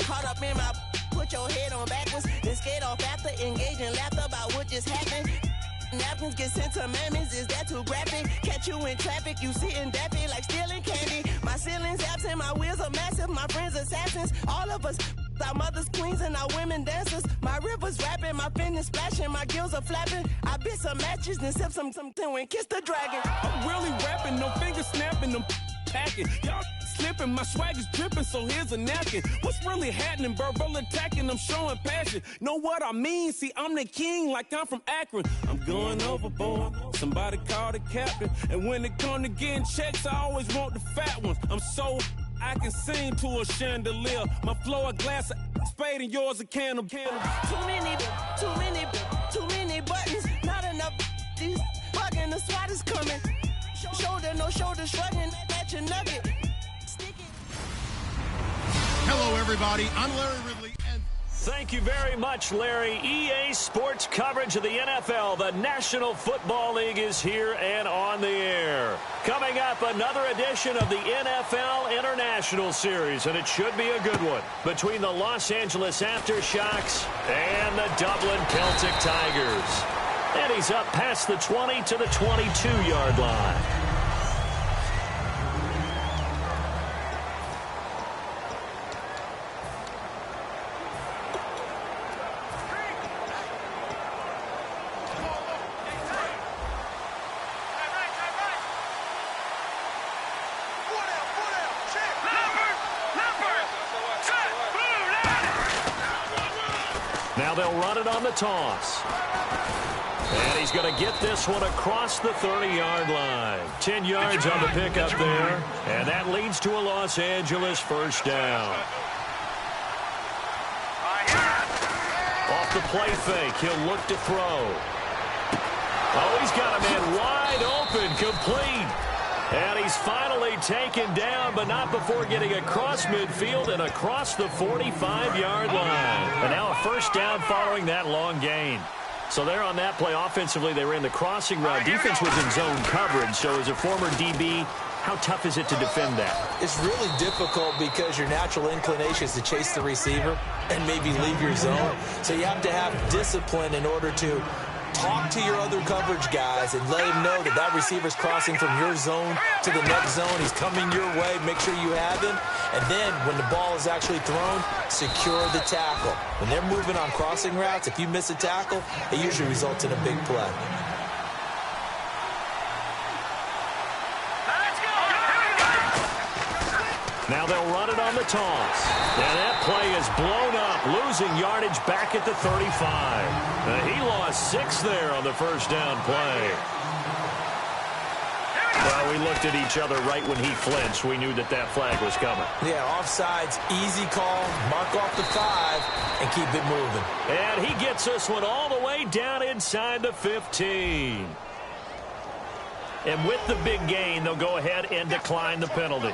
caught up in my put your head on backwards, then skate off after engaging laughter about what just happened. Napkins get sent to mammies, is that too graphic? Catch you in traffic, you sitting daffy like stealing candy. My ceiling's absent, my wheels are massive, my friends assassins. All of us, our mothers queens and our women dancers. My rivers rapping, my fingers splashing, my gills are flapping. I bit some matches, then sip some and kiss the dragon. I'm really rapping, no fingers snapping, I'm packing. Y'all slipping, my swag is dripping, so here's a napkin. What's really happening? Verbal attacking, I'm showing passion. Know what I mean? See, I'm the king like I'm from Akron. I'm going overboard, somebody call the captain. And when it come to getting checks, I always want the fat ones. I'm so I can sing to a chandelier. My flow a glass of spade and yours a can of candle. Too many buttons, not enough. These fucking the SWAT is coming. Shoulder, no shoulder shrugging at your nugget. Hello, everybody. I'm Larry Ridley. Thank you very much, Larry. EA Sports coverage of the NFL. The National Football League is here and on the air. Coming up, another edition of the NFL International Series, and it should be a good one, between the Los Angeles Aftershocks and the Dublin Celtic Tigers. And he's up past the 20 to the 22-yard line. Now they'll run it on the toss. And he's going to get this one across the 30-yard line. 10 yards on the pickup there. And that leads to a Los Angeles first down. Off the play fake, he'll look to throw. Oh, he's got a man wide open, complete. And he's finally taken down, but not before getting across midfield and across the 45-yard line. And now a first down following that long gain. So there on that play, offensively, they ran the crossing route. Defense was in zone coverage, so as a former DB, how tough is it to defend that? It's really difficult because your natural inclination is to chase the receiver and maybe leave your zone. So you have to have discipline in order to talk to your other coverage guys and let him know that that receiver's crossing from your zone to the next zone. He's coming your way. Make sure you have him. And then when the ball is actually thrown, secure the tackle. When they're moving on crossing routes, if you miss a tackle, it usually results in a big play. Now they'll run it on the toss. And that play is blown up, losing yardage back at the 35. He lost 6 there on the first down play. Well, we looked at each other right when he flinched. We knew that that flag was coming. Yeah, offsides, easy call, mark off the 5, and keep it moving. And he gets this one all the way down inside the 15. And with the big gain, they'll go ahead and decline the penalty.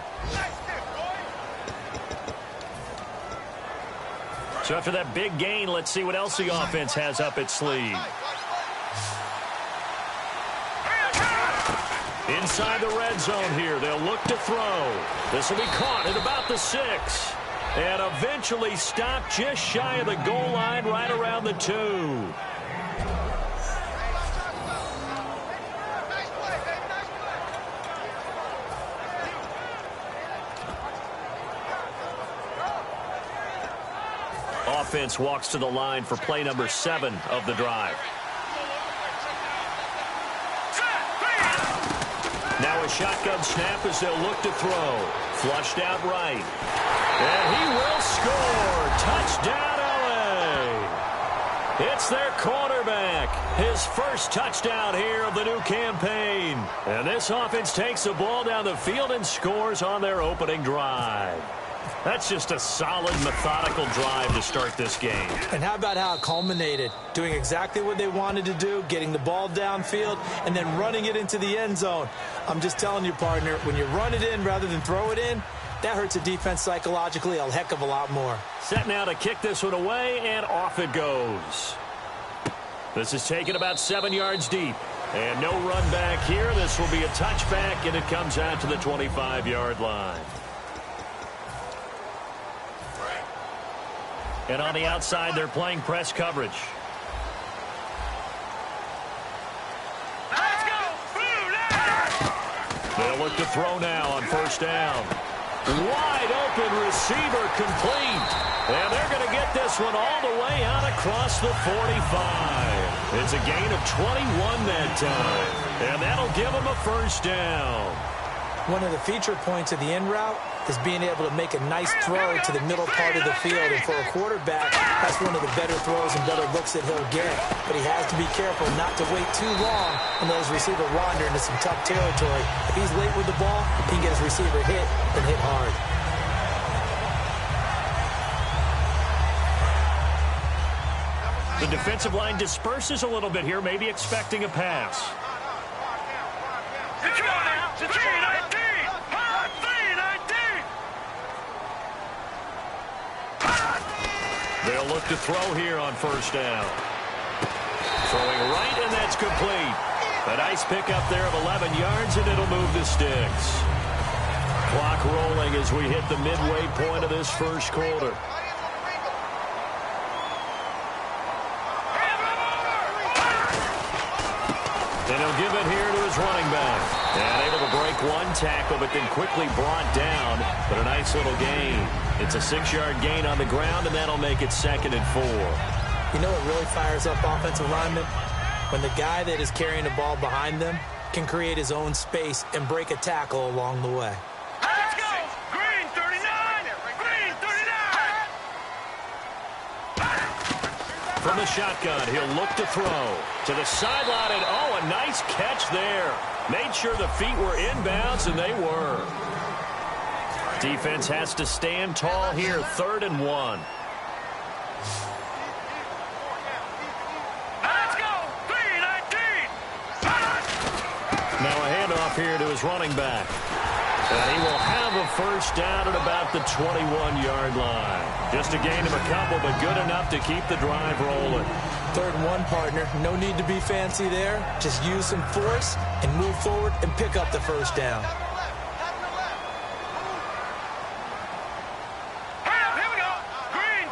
So after that big gain, let's see what else the offense has up its sleeve. Inside the red zone here, they'll look to throw. This will be caught at about the 6. And eventually stopped just shy of the goal line right around the 2. Offense walks to the line for play number 7 of the drive. Now a shotgun snap as they'll look to throw. Flushed out right. And he will score. Touchdown, LA. It's their quarterback. His first touchdown here of the new campaign. And this offense takes the ball down the field and scores on their opening drive. That's just a solid, methodical drive to start this game. And how about how it culminated? Doing exactly what they wanted to do, getting the ball downfield, and then running it into the end zone. I'm just telling you, partner, when you run it in rather than throw it in, that hurts a defense psychologically a heck of a lot more. Set now to kick this one away, and off it goes. This is taken about 7 yards deep. And no run back here. This will be a touchback, and it comes out to the 25-yard line. And on the outside, they're playing press coverage. Let's go! They'll look to throw now on first down. Wide open receiver complete. And they're going to get this one all the way out across the 45. It's a gain of 21 that time. And that'll give them a first down. One of the feature points of the in route is being able to make a nice throw to the middle part of the field. And for a quarterback, that's one of the better throws and better looks that he'll get. But he has to be careful not to wait too long and let his receiver wander into some tough territory. If he's late with the ball, he can get his receiver hit and hit hard. The defensive line disperses a little bit here, maybe expecting a pass. Let's go now! 319! 319! They'll look to throw here on first down. Throwing right, and that's complete. A nice pickup there of 11 yards, and it'll move the sticks. Clock rolling as we hit the midway point of this first quarter. And he'll give it here to his running back. And able to break one tackle, but then quickly brought down. But a nice little gain. It's a 6-yard gain on the ground, and that'll make it 2nd and 4. You know what really fires up offensive linemen? When the guy that is carrying the ball behind them can create his own space and break a tackle along the way. Let's go! Green 39! Green 39! From the shotgun, he'll look to throw. To the sideline, and oh, a nice catch there. Made sure the feet were inbounds, and they were. Defense has to stand tall here, 3rd and 1. Let's go! 319! Now a handoff here to his running back. And he will have a first down at about the 21-yard line. Just a gain of a couple, but good enough to keep the drive rolling. 3rd and 1, partner. No need to be fancy there. Just use some force and move forward and pick up the first down. Here we go! Green!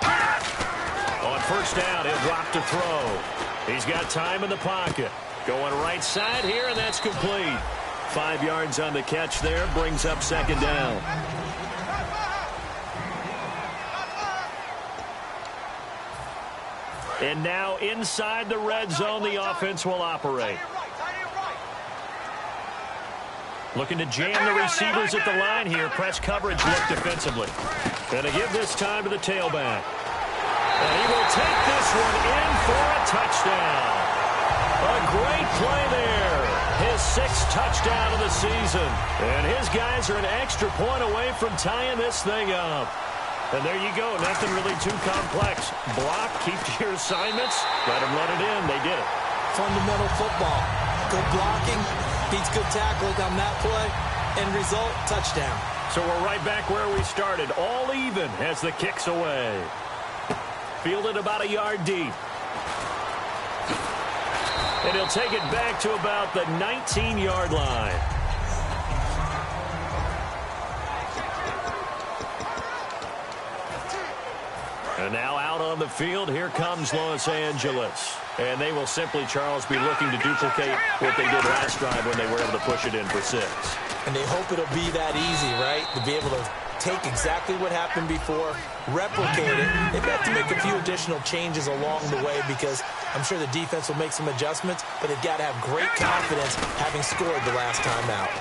On first down, he'll drop to throw. He's got time in the pocket. Going right side here, and that's complete. 5 yards on the catch there, brings up 2nd down. And now inside the red zone, the offense will operate. Looking to jam the receivers at the line here. Press coverage look defensively. Going to give this time to the tailback. And he will take this one in for a touchdown. A great play there. His 6th touchdown of the season. And his guys are an extra point away from tying this thing up. And there you go. Nothing really too complex. Block, keep to your assignments. Let them run it in. They did it. Fundamental football. Good blocking beats good tackling on that play. End result, touchdown. So we're right back where we started. All even as the kick's away. Fielded about a yard deep. And he'll take it back to about the 19-yard line. And now out on the field, here comes Los Angeles. And they will simply, Charles, be looking to duplicate what they did last drive when they were able to push it in for 6. And they hope it'll be that easy, right? To be able to take exactly what happened before, replicate it. They've got to make a few additional changes along the way because I'm sure the defense will make some adjustments, but they've got to have great confidence having scored the last time out.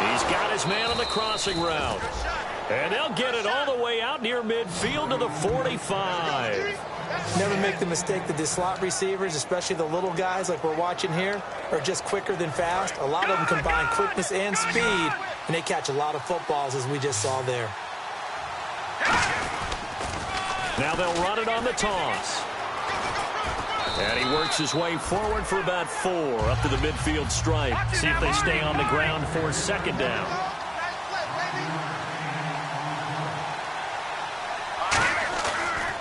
He's got his man on the crossing route. And they'll get it all the way out near midfield to the 45. Never make the mistake that the slot receivers, especially the little guys like we're watching here, are just quicker than fast. A lot of them combine quickness and speed, and they catch a lot of footballs, as we just saw there. Now they'll run it on the toss. And he works his way forward for about 4 up to the midfield stripe. See if they stay on the ground for 2nd down.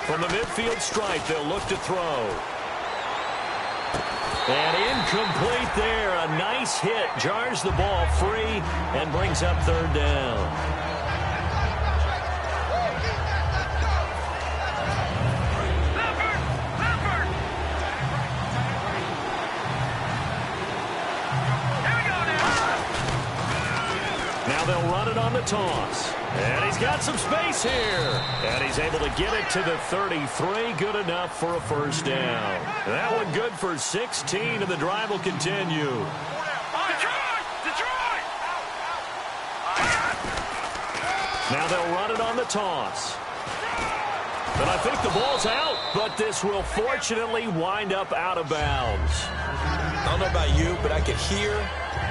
From the midfield stripe, they'll look to throw. And incomplete there. A nice hit. Jars the ball free and brings up 3rd down. the toss. And he's got some space here. And he's able to get it to the 33. Good enough for a first down. That one good for 16, and the drive will continue. Detroit! Now they'll run it on the toss. And I think the ball's out, but this will fortunately wind up out of bounds. I don't know about you, but I could hear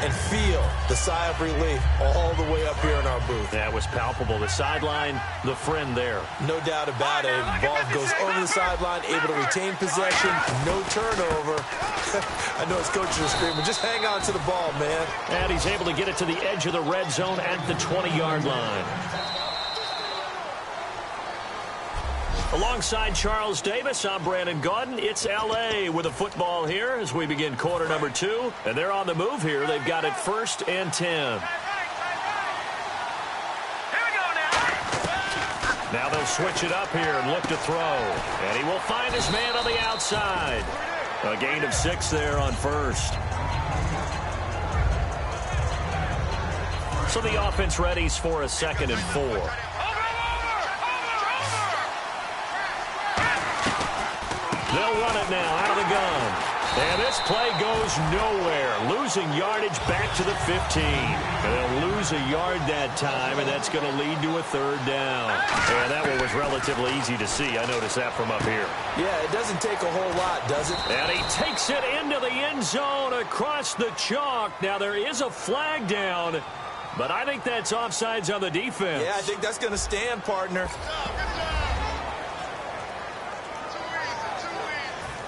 and feel the sigh of relief all the way up here in our booth. That was palpable. The sideline, the friend there. No doubt about it. Ball goes over the sideline, able to retain possession, no turnover. I know his coaches are screaming, just hang on to the ball, man. And he's able to get it to the edge of the red zone at the 20-yard line. Alongside Charles Davis, I'm Brandon Gaudin. It's L.A. with the football here as we begin quarter number 2. And they're on the move here. They've got it 1st and 10. Here we go now. Now they'll switch it up here and look to throw. And he will find his man on the outside. A gain of 6 there on first. So the offense readies for a 2nd and 4. They'll run it now out of the gun. And this play goes nowhere. Losing yardage back to the 15. And they'll lose a yard that time, and that's going to lead to a 3rd down. And that one was relatively easy to see. I noticed that from up here. Yeah, it doesn't take a whole lot, does it? And he takes it into the end zone across the chalk. Now, there is a flag down, but I think that's offsides on the defense. Yeah, I think that's going to stand, partner.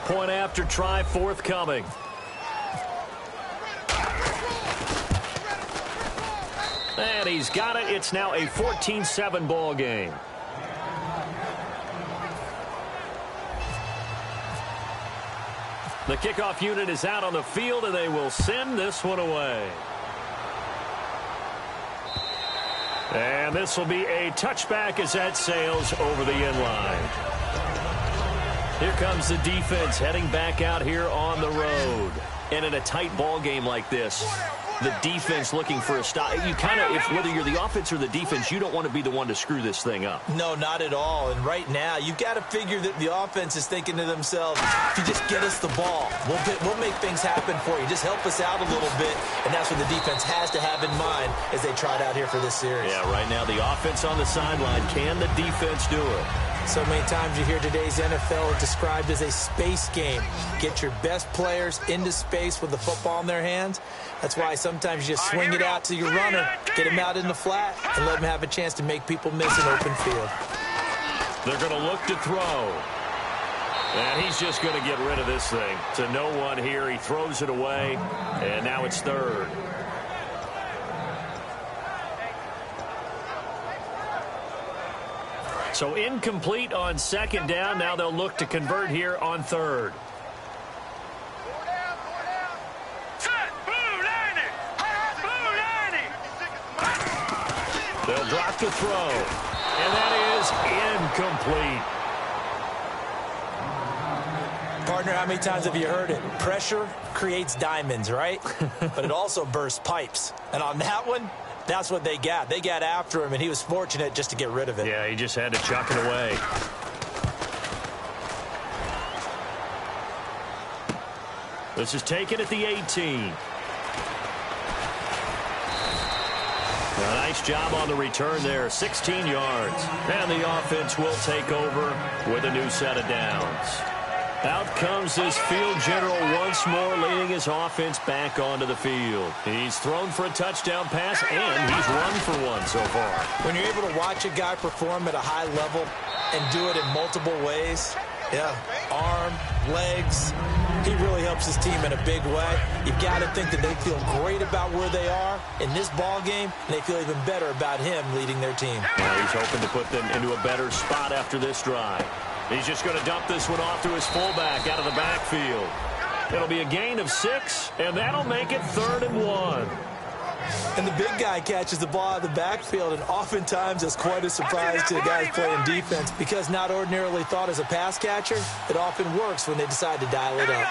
Point after try forthcoming. And he's got it. It's now a 14-7 ball game. The kickoff unit is out on the field, and they will send this one away. And this will be a touchback as that sails over the end line. Here comes the defense heading back out here on the road. And in a tight ball game like this, the defense looking for a stop. You kind of, whether you're the offense or the defense, you don't want to be the one to screw this thing up. No, not at all. And right now, you've got to figure that the offense is thinking to themselves, if you just get us the ball, we'll make things happen for you. Just help us out a little bit. And that's what the defense has to have in mind as they trot out here for this series. Yeah, right now, the offense on the sideline. Can the defense do it? So many times you hear today's NFL described as a space game. Get your best players into space with the football in their hands. That's why sometimes you just swing it out to your runner, get him out in the flat, and let him have a chance to make people miss an open field. They're going to look to throw. And he's just going to get rid of this thing. To no one here. He throws it away, and now it's 3rd. So incomplete on 2nd down. Now they'll look to convert here on 3rd. They'll drop to throw. And that is incomplete. Partner, how many times have you heard it? Pressure creates diamonds, right? But it also bursts pipes. And on that one, that's what they got. They got after him, and he was fortunate just to get rid of it. Yeah, he just had to chuck it away. This is taken at the 18. A nice job on the return there, 16 yards. And the offense will take over with a new set of downs. Out comes this field general once more, leading his offense back onto the field. He's thrown for a touchdown pass, and he's run for one so far. When you're able to watch a guy perform at a high level and do it in multiple ways, yeah, arm, legs, he really helps his team in a big way. You've got to think that they feel great about where they are in this ball game, and they feel even better about him leading their team. Now he's hoping to put them into a better spot after this drive. He's just going to dump this one off to his fullback out of the backfield. It'll be a gain of 6, and that'll make it 3rd and 1. And the big guy catches the ball out of the backfield, and oftentimes it's quite a surprise to the guys playing defense because not ordinarily thought as a pass catcher, it often works when they decide to dial it up.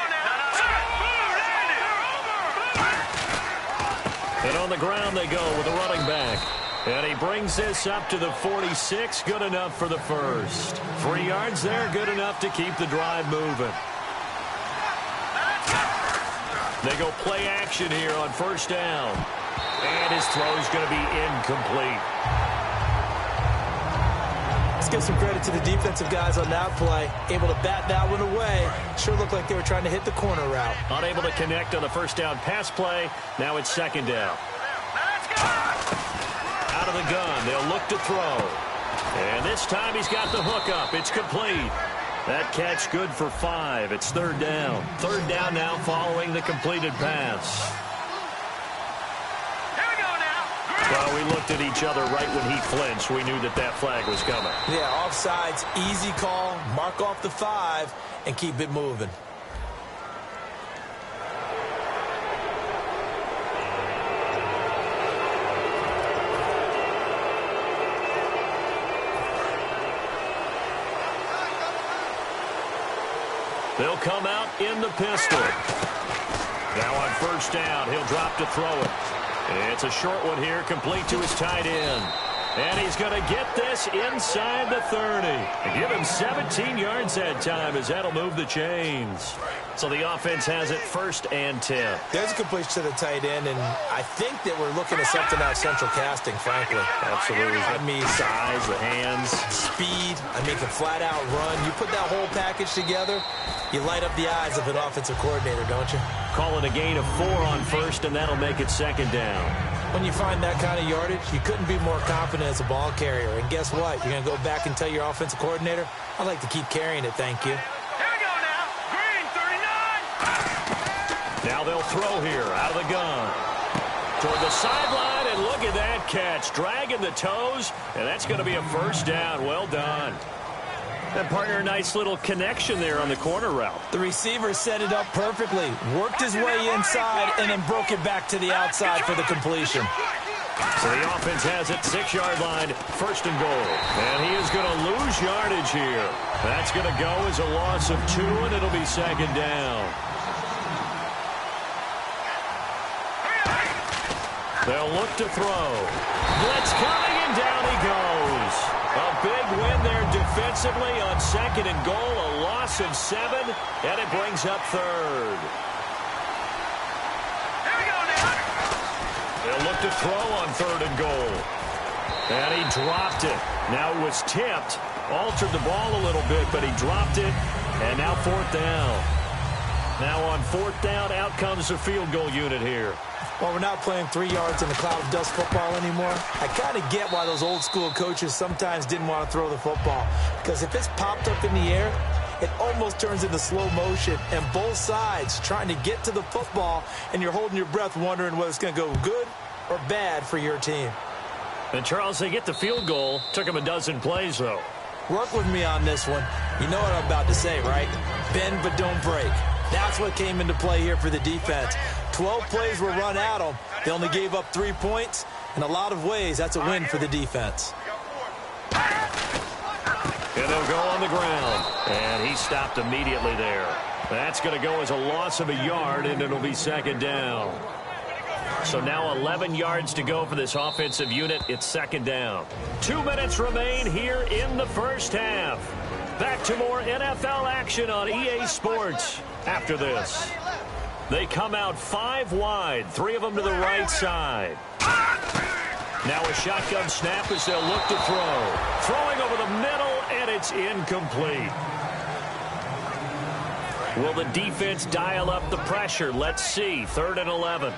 And on the ground they go with a running back. And he brings this up to the 46. Good enough for the first. 3 yards there, good enough to keep the drive moving. They go play action here on first down. And his throw is going to be incomplete. Let's give some credit to the defensive guys on that play. Able to bat that one away. Sure looked like they were trying to hit the corner route. Unable to connect on the first down pass play. Now it's second down. Out of the gun. They'll look to throw. And this time he's got the hook up. It's complete. That catch good for 5. It's third down. Third down now following the completed pass. Well, we looked at each other right when he flinched. We knew that that flag was coming. Yeah, offsides, easy call. Mark off the 5 and keep it moving. They'll come out in the pistol. Now on first down, he'll drop to throw it. It's a short one here, complete to his tight end. And he's going to get this inside the 30. Give him 17 yards that time as that'll move the chains. So the offense has it first and 10. There's a completion to the tight end, and I think that we're looking at something out of central casting, frankly. Absolutely. I mean, size, the hands. Speed. I mean, can flat out run. You put that whole package together, you light up the eyes of an offensive coordinator, don't you? Call it a gain of 4 on first, and that'll make it second down. When you find that kind of yardage, you couldn't be more confident as a ball carrier. And guess what? You're going to go back and tell your offensive coordinator, I'd like to keep carrying it, thank you. Here we go now. Green, 39. Now they'll throw here out of the gun. Toward the sideline, and look at that catch. Dragging the toes, and that's going to be a first down. Well done. And partner, a nice little connection there on the corner route. The receiver set it up perfectly, worked his way inside, and then broke it back to the outside for the completion. So the offense has it, 6-yard line, first and goal. And he is going to lose yardage here. That's going to go as a loss of 2, and it'll be second down. They'll look to throw. Blitz coming, and down he goes. A big win there defensively on second and goal, a loss of 7, and it brings up third. Here we go now. They'll look to throw on third and goal. And he dropped it. Now it was tipped. Altered the ball a little bit, but he dropped it. And now fourth down. Now on fourth down, out comes the field goal unit here. Well, we're not playing 3 yards in a cloud of dust football anymore. I kind of get why those old school coaches sometimes didn't want to throw the football. Because if it's popped up in the air, it almost turns into slow motion. And both sides trying to get to the football, and you're holding your breath wondering whether it's going to go good or bad for your team. And, Charles, they get the field goal. Took them a dozen plays, though. Work with me on this one. You know what I'm about to say, right? Bend but don't break. That's what came into play here for the defense. 12 plays were run at them. They only gave up 3 points. In a lot of ways, that's a win for the defense. And they'll go on the ground. And he stopped immediately there. That's going to go as a loss of a yard, and it'll be second down. So now 11 yards to go for this offensive unit. It's second down. 2 minutes remain here in the first half. Back to more NFL action on EA Sports after this. They come out 5 wide, 3 of them to the right side. Now a shotgun snap as they'll look to throw. Throwing over the middle, and it's incomplete. Will the defense dial up the pressure? Let's see. 3rd and 11.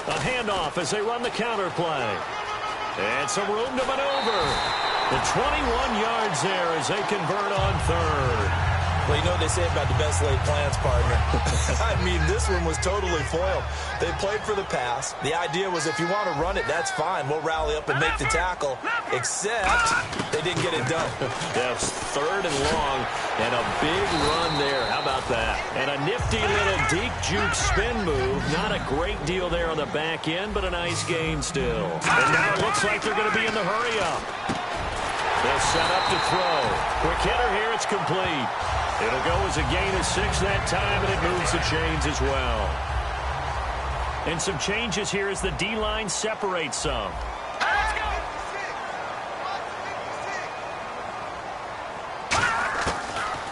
A handoff as they run the counter play. And some room to maneuver. The 21 yards there as they convert on 3rd. Well, you know what they say about the best laid plans, partner. I mean, this one was totally foiled. They played for the pass. The idea was if you want to run it, that's fine. We'll rally up and make the tackle. Except they didn't get it done. That's 3rd and long, and a big run there. How about that? And a nifty little deep juke spin move. Not a great deal there on the back end, but a nice gain still. And now it looks like they're going to be in the hurry up. They'll set up to throw. Quick hitter here, it's complete. It'll go as a gain of 6 that time, and it moves the chains as well. And some changes here as the D-line separates some. Let's go.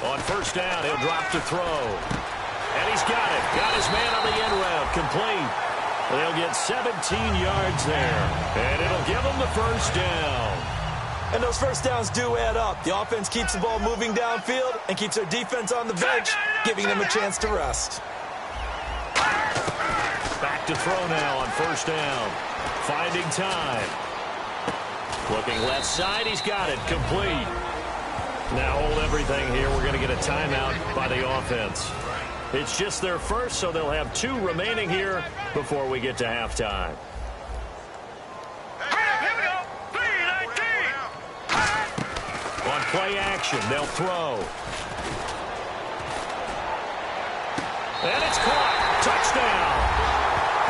On first down, he'll drop to throw. And he's got it. Got his man on the end route. Complete. They'll get 17 yards there. And it'll give them the first down. And those first downs do add up. The offense keeps the ball moving downfield and keeps their defense on the bench, giving them a chance to rest. Back to throw now on first down. Finding time. Looking left side. He's got it. Complete. Now hold everything here. We're going to get a timeout by the offense. It's just their first, so they'll have 2 remaining here before we get to halftime. Here we go. 3-19. On play action, they'll throw. And it's caught. Touchdown.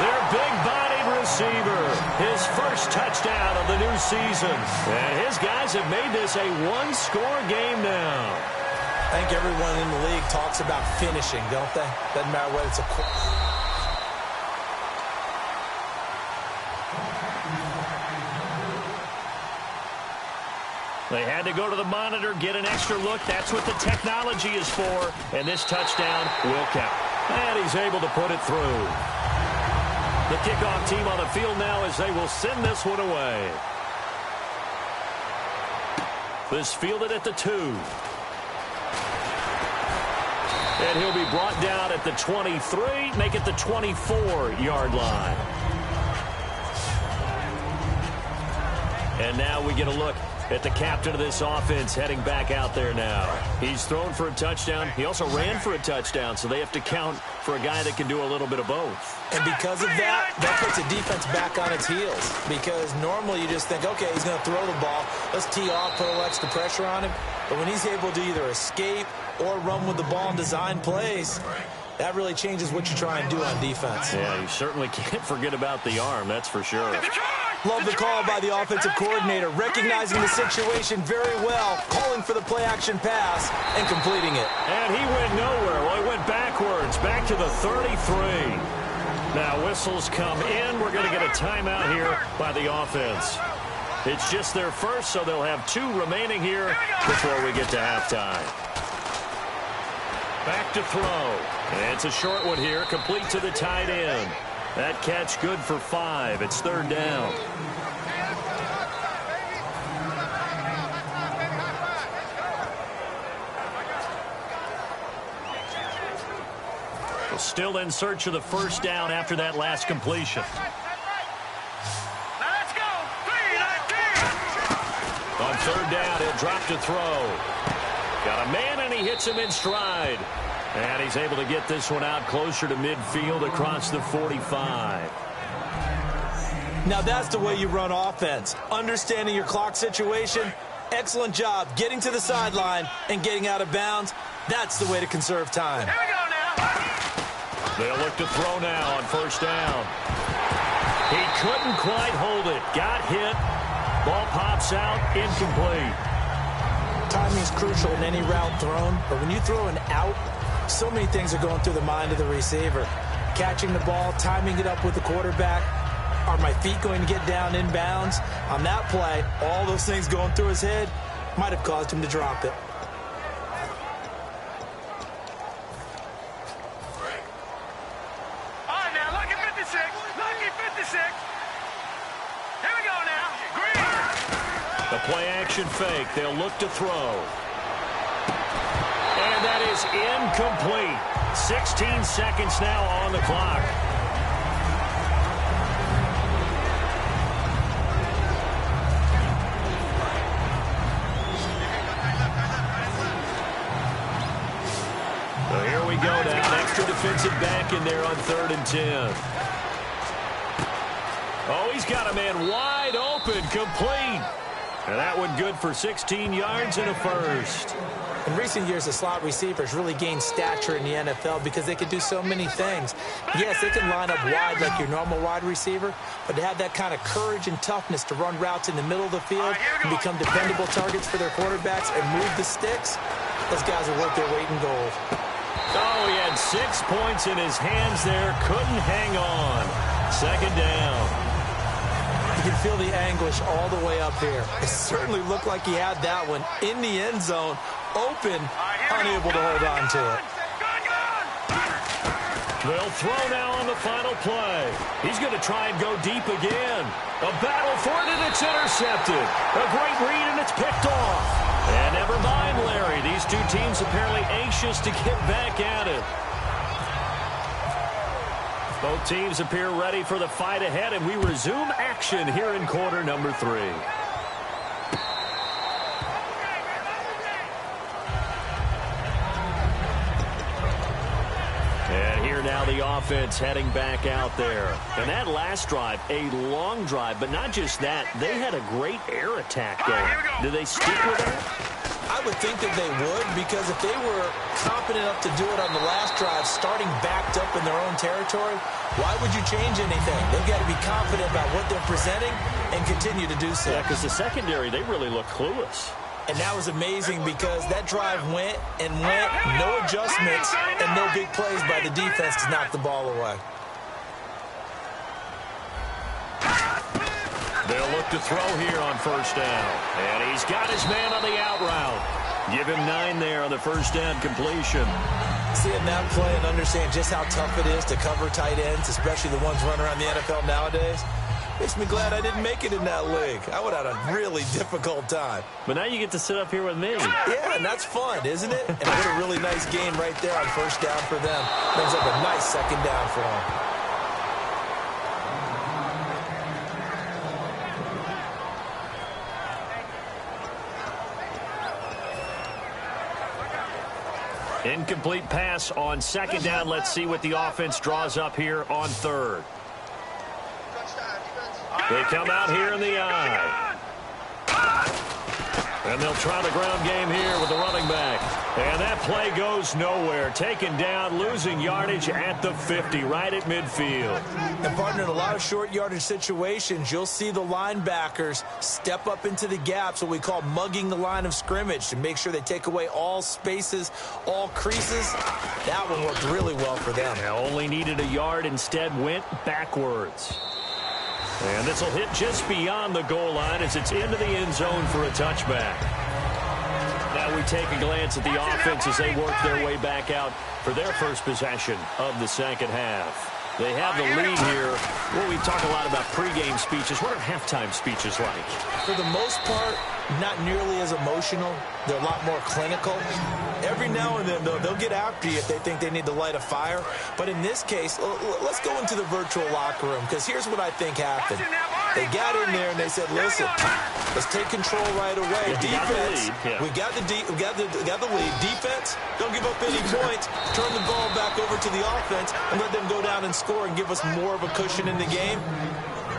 Their big-bodied receiver. His first touchdown of the new season. And his guys have made this a 1-score game now. I think everyone in the league talks about finishing, don't they? Doesn't matter whether it's a... They had to go to the monitor, get an extra look. That's what the technology is for. And this touchdown will count. And he's able to put it through. The kickoff team on the field now as they will send this one away. This fielded at the 2. And he'll be brought down at the 23, make it the 24-yard line. And now we get a look at the captain of this offense heading back out there now. He's thrown for a touchdown. He also ran for a touchdown, so they have to count for a guy that can do a little bit of both. And because of that, that puts the defense back on its heels. Because normally you just think, okay, he's going to throw the ball. Let's tee off, put a little extra pressure on him. But when he's able to either escape or run with the ball and design plays, that really changes what you try and do on defense. Yeah, you certainly can't forget about the arm, that's for sure. Love the call by the offensive coordinator, recognizing the situation very well, calling for the play-action pass and completing it. And he went nowhere. Well, he went backwards, back to the 33. Now whistles come in. We're going to get a timeout here by the offense. It's just their first, so they'll have 2 remaining here before we get to halftime. Back to throw. And it's a short one here, complete to the tight end. That catch good for 5. It's 3rd down. Well, still in search of the first down after that last completion. Let's go. 3-19. On 3rd down, he'll drop to throw. Got a man, and he hits him in stride. And he's able to get this one out closer to midfield across the 45. Now that's the way you run offense. Understanding your clock situation. Excellent job getting to the sideline and getting out of bounds. That's the way to conserve time. Here we go now. They'll look to throw now on first down. He couldn't quite hold it. Got hit. Ball pops out. Incomplete. Timing is crucial in any route thrown, but when you throw an out, so many things are going through the mind of the receiver. Catching the ball, timing it up with the quarterback. Are my feet going to get down in bounds? On that play, all those things going through his head might have caused him to drop it. All right, now, lucky 56. Lucky 56. Here we go now. Green. The play action fake. They'll look to throw. And that is incomplete. 16 seconds now on the clock. So here we go now. Extra defensive back in there on 3rd and 10. Oh, he's got a man wide open, complete. And that one good for 16 yards and a first. In recent years, the slot receivers really gained stature in the NFL because they could do so many things. Yes, they can line up wide like your normal wide receiver, but to have that kind of courage and toughness to run routes in the middle of the field and become dependable targets for their quarterbacks and move the sticks, Those guys are worth their weight in gold. Oh, he had 6 points in his hands there. Couldn't hang on. Second down. You can feel the anguish all the way up here. It certainly looked like he had that one in the end zone, open, unable to hold on to it. They'll throw now on the final play. He's going to try and go deep again. A battle for it, and it's intercepted. A great read, and it's picked off. And never mind, Larry. These two teams apparently anxious to get back at it. Both teams appear ready for the fight ahead, and we resume action here in quarter number 3. And here now the offense heading back out there. And that last drive, a long drive, but not just that. They had a great air attack going. Do they stick with that? I would think that they would, because if they were competent enough to do it on the last drive, starting backed up in their own territory, why would you change anything? They've got to be confident about what they're presenting and continue to do so. Yeah, because the secondary, they really look clueless. And that was amazing because that drive went and went, no adjustments, and no big plays by the defense to knock the ball away. They'll look to throw here on first down. And he's got his man on the out route. Give him 9 there on the first down completion. Seeing that play and understand just how tough it is to cover tight ends, especially the ones running around the NFL nowadays, makes me glad I didn't make it in that league. I would have had a really difficult time. But now you get to sit up here with me. Yeah, and that's fun, isn't it? And what a really nice game right there on first down for them. Brings up a nice second down for them. Incomplete pass on second down. Let's see what the offense draws up here on third. They come out here in the eye. And they'll try the ground game here with the running back. And that play goes nowhere. Taken down, losing yardage at the 50, right at midfield. And, partner, in a lot of short yardage situations, you'll see the linebackers step up into the gaps, what we call mugging the line of scrimmage, to make sure they take away all spaces, all creases. That one worked really well for them. Now only needed a yard, instead went backwards. And this will hit just beyond the goal line as it's into the end zone for a touchback. Now we take a glance at the offense as they work their way back out for their first possession of the second half. They have the lead here. Well, we talk a lot about pregame speeches. What are halftime speeches like? For the most part, not nearly as emotional. They're a lot more clinical. Every now and then, though, they'll get after you if they think they need to light a fire. But in this case, let's go into the virtual locker room, because here's what I think happened. They got in there and they said, listen, let's take control right away. Defense, we got the lead. Defense, don't give up any points. Turn the ball back over to the offense and let them go down and score and give us more of a cushion in the game.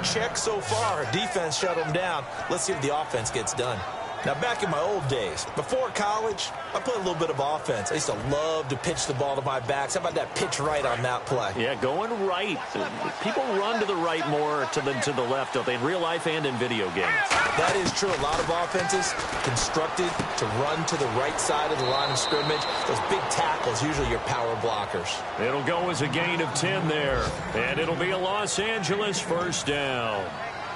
Check so far. Defense shut them down. Let's see if the offense gets done. Now, back in my old days, before college, I played a little bit of offense. I used to love to pitch the ball to my backs. How about that pitch right on that play? Yeah, going right. People run to the right more than to the left, don't they, in real life and in video games? That is true. A lot of offenses constructed to run to the right side of the line of scrimmage. Those big tackles, usually your power blockers. It'll go as a gain of 10 there, and it'll be a Los Angeles first down.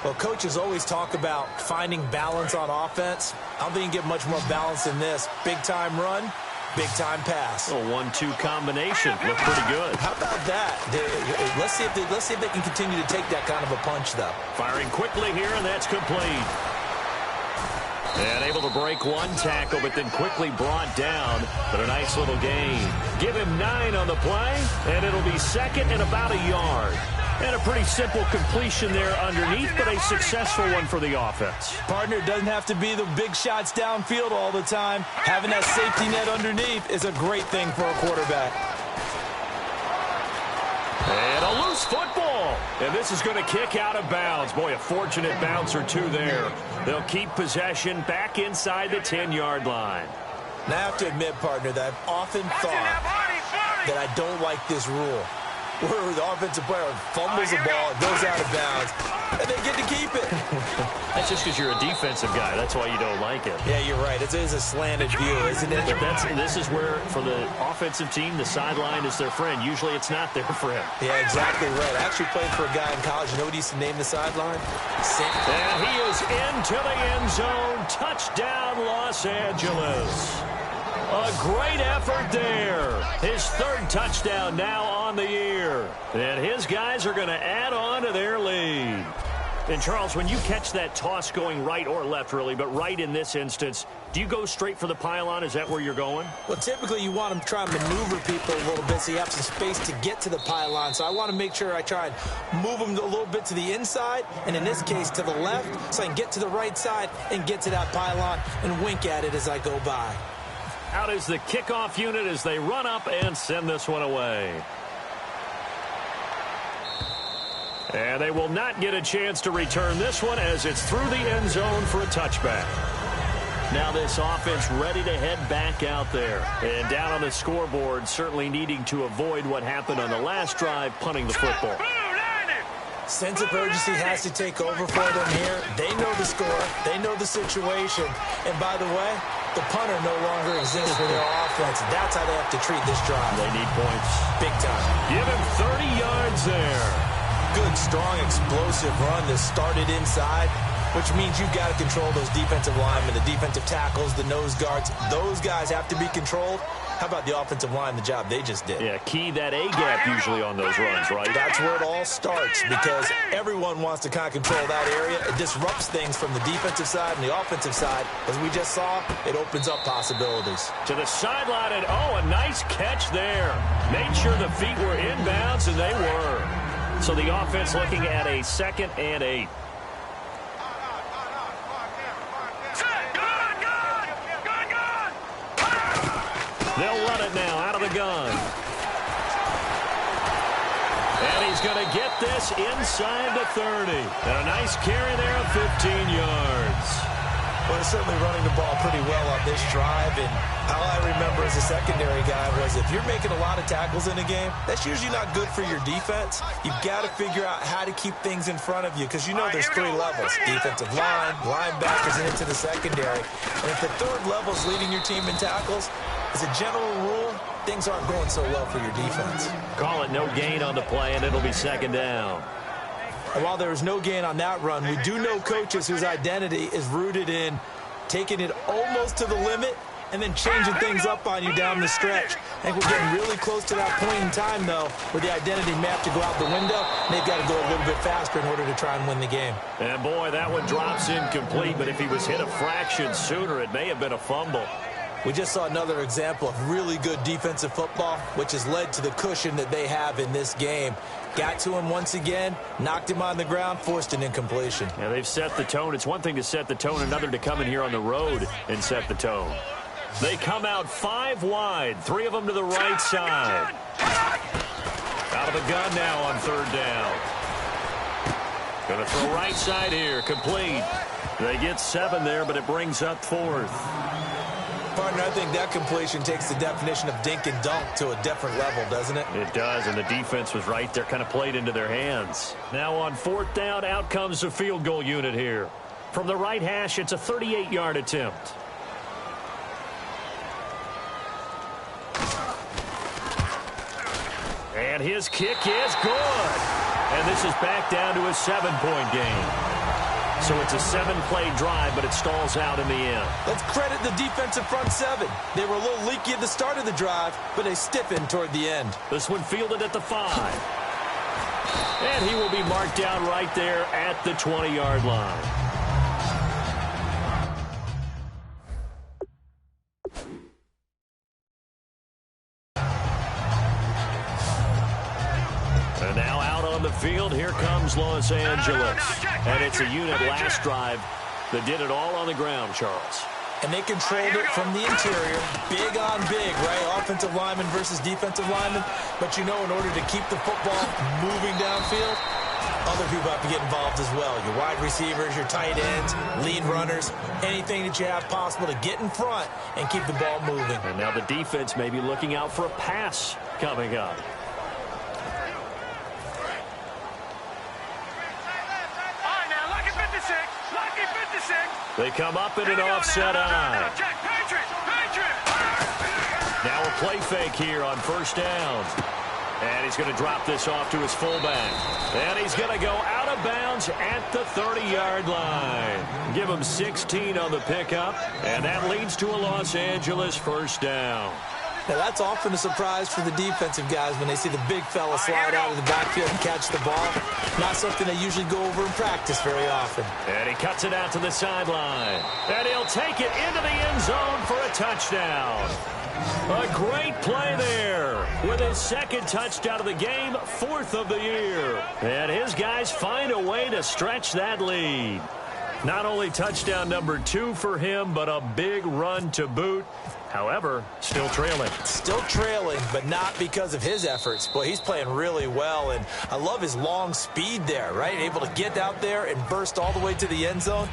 Well, coaches always talk about finding balance on offense. I don't think you can get much more balance than this. Big-time run, big-time pass. A 1-2 combination. Looked pretty good. How about that? Let's see if they can continue to take that kind of a punch, though. Firing quickly here, and that's complete. And able to break one tackle, but then quickly brought down. But a nice little gain. Give him 9 on the play, and it'll be second and about a yard. And a pretty simple completion there underneath, but a successful one for the offense. Partner, doesn't have to be the big shots downfield all the time. Having that safety net underneath is a great thing for a quarterback. And a loose football. And this is going to kick out of bounds. Boy, a fortunate bounce or two there. They'll keep possession back inside the 10-yard line. Now, I have to admit, partner, that I've often thought that I don't like this rule, where the offensive player fumbles the ball, it goes out of bounds. and they get to keep it. That's just because you're a defensive guy. That's why you don't like it. Yeah, you're right. It is a slanted view, isn't it? But this is where, for the offensive team, the sideline is their friend. Usually it's not there for him. Yeah, exactly right. I actually played for a guy in college. You know what he used to name the sideline? And he is into the end zone. Touchdown, Los Angeles. A great effort there. His third touchdown now on the year. And his guys are going to add on to their lead. And, Charles, when you catch that toss going right or left, really, but right in this instance, do you go straight for the pylon? Is that where you're going? Well, typically you want to try and maneuver people a little bit so you have some space to get to the pylon. So I want to make sure I try and move them a little bit to the inside, and in this case to the left, so I can get to the right side and get to that pylon and wink at it as I go by. Out is the kickoff unit as they run up and send this one away. And they will not get a chance to return this one as it's through the end zone for a touchback. Now this offense ready to head back out there. And down on the scoreboard, certainly needing to avoid what happened on the last drive, punting the football. Sense of urgency has to take over for them here. They know the score. They know the situation. And by the way, the punter no longer exists for their offense. That's how they have to treat this drive. They need points. Big time. Give him 30 yards there. Good, strong, explosive run that started inside, which means you've got to control those defensive linemen, the defensive tackles, the nose guards. Those guys have to be controlled. How about the offensive line, the job they just did? Yeah, key that A-gap usually on those runs, right? That's where it all starts because everyone wants to kind of control that area. It disrupts things from the defensive side and the offensive side. As we just saw, it opens up possibilities. To the sideline, and a nice catch there. Made sure the feet were inbounds, and they were. So the offense looking at a 2nd and 8. They'll run it now out of the gun. And he's going to get this inside the 30. And a nice carry there of 15 yards. Well, they're certainly running the ball pretty well on this drive. And all I remember as a secondary guy was if you're making a lot of tackles in a game, that's usually not good for your defense. You've got to figure out how to keep things in front of you because you know there's 3 levels. Defensive line, linebackers, and into the secondary. And if the 3rd level is leading your team in tackles, as a general rule, things aren't going so well for your defense. Call it no gain on the play, and it'll be 2nd down. And while there was no gain on that run, we do know coaches whose identity is rooted in taking it almost to the limit and then changing things up on you down the stretch. I think we're getting really close to that point in time, though, where the identity may have to go out the window, and they've got to go a little bit faster in order to try and win the game. And, boy, that one drops incomplete, but if he was hit a fraction sooner, it may have been a fumble. We just saw another example of really good defensive football, which has led to the cushion that they have in this game. Got to him once again, knocked him on the ground, forced an incompletion. Yeah, they've set the tone. It's one thing to set the tone, another to come in here on the road and set the tone. They come out 5 wide, 3 of them to the right side. Out of the gun now on 3rd down. Going to throw right side here, complete. They get 7 there, but it brings up 4th. Partner, I think that completion takes the definition of dink and dunk to a different level, doesn't it? It does, and the defense was right there, kind of played into their hands. Now on 4th down, out comes the field goal unit here. From the right hash, it's a 38-yard attempt. And his kick is good. And this is back down to a 7-point game. So it's a 7-play drive, but it stalls out in the end. Let's credit the defensive front 7. They were a little leaky at the start of the drive, but they stiffened toward the end. This one fielded at the 5. And he will be marked down right there at the 20-yard line. And now out on the field, here comes Los Angeles. And it's a unit last drive that did it all on the ground, Charles. And they controlled it from the interior, big on big, right? Offensive lineman versus defensive lineman. But you know, in order to keep the football moving downfield, other people have to get involved as well. Your wide receivers, your tight ends, lead runners, anything that you have possible to get in front and keep the ball moving. And now the defense may be looking out for a pass coming up. They come up in an offset eye. Now a play fake here on first down. And he's going to drop this off to his fullback. And he's going to go out of bounds at the 30-yard line. Give him 16 on the pickup. And that leads to a Los Angeles first down. Now, that's often a surprise for the defensive guys when they see the big fella slide out of the backfield and catch the ball. Not something they usually go over in practice very often. And he cuts it out to the sideline. And he'll take it into the end zone for a touchdown. A great play there with his second touchdown of the game, 4th of the year. And his guys find a way to stretch that lead. Not only touchdown number 2 for him, but a big run to boot. However, still trailing. Still trailing, but not because of his efforts. Boy, he's playing really well, and I love his long speed there, right? Able to get out there and burst all the way to the end zone,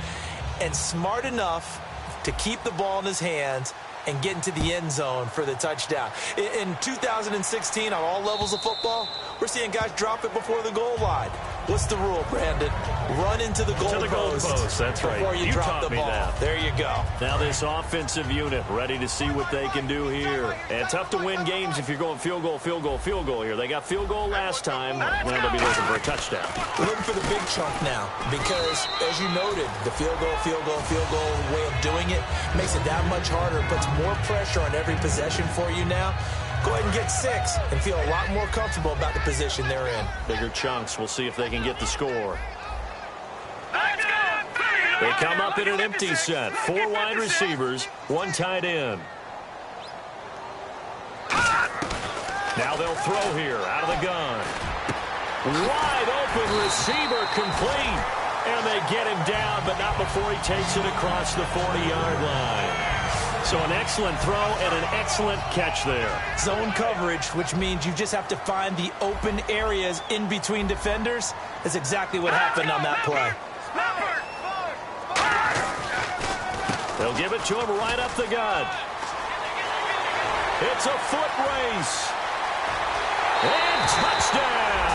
and smart enough to keep the ball in his hands and get into the end zone for the touchdown. In 2016, on all levels of football, we're seeing guys drop it before the goal line. What's the rule, Brandon? Run into the goal post. That's right. Before you drop the ball. That. There you go. Now this offensive unit ready to see what they can do here. And tough to win games if you're going field goal, field goal, field goal here. They got field goal last time. Well, they'll be looking for a touchdown. We're looking for the big chunk now because, as you noted, the field goal way of doing it makes it that much harder. It puts more pressure on every possession for you now. Go ahead and get 6 and feel a lot more comfortable about the position they're in. Bigger chunks. We'll see if they can get the score. They come up in an empty set. 4 wide receivers, 1 tight end. Now they'll throw here out of the gun. Wide open receiver complete. And they get him down, but not before he takes it across the 40-yard line. So an excellent throw and an excellent catch there. Zone coverage, which means you just have to find the open areas in between defenders. That's exactly what happened on that play. They'll give it to him right up the gut. It's a foot race. And touchdown.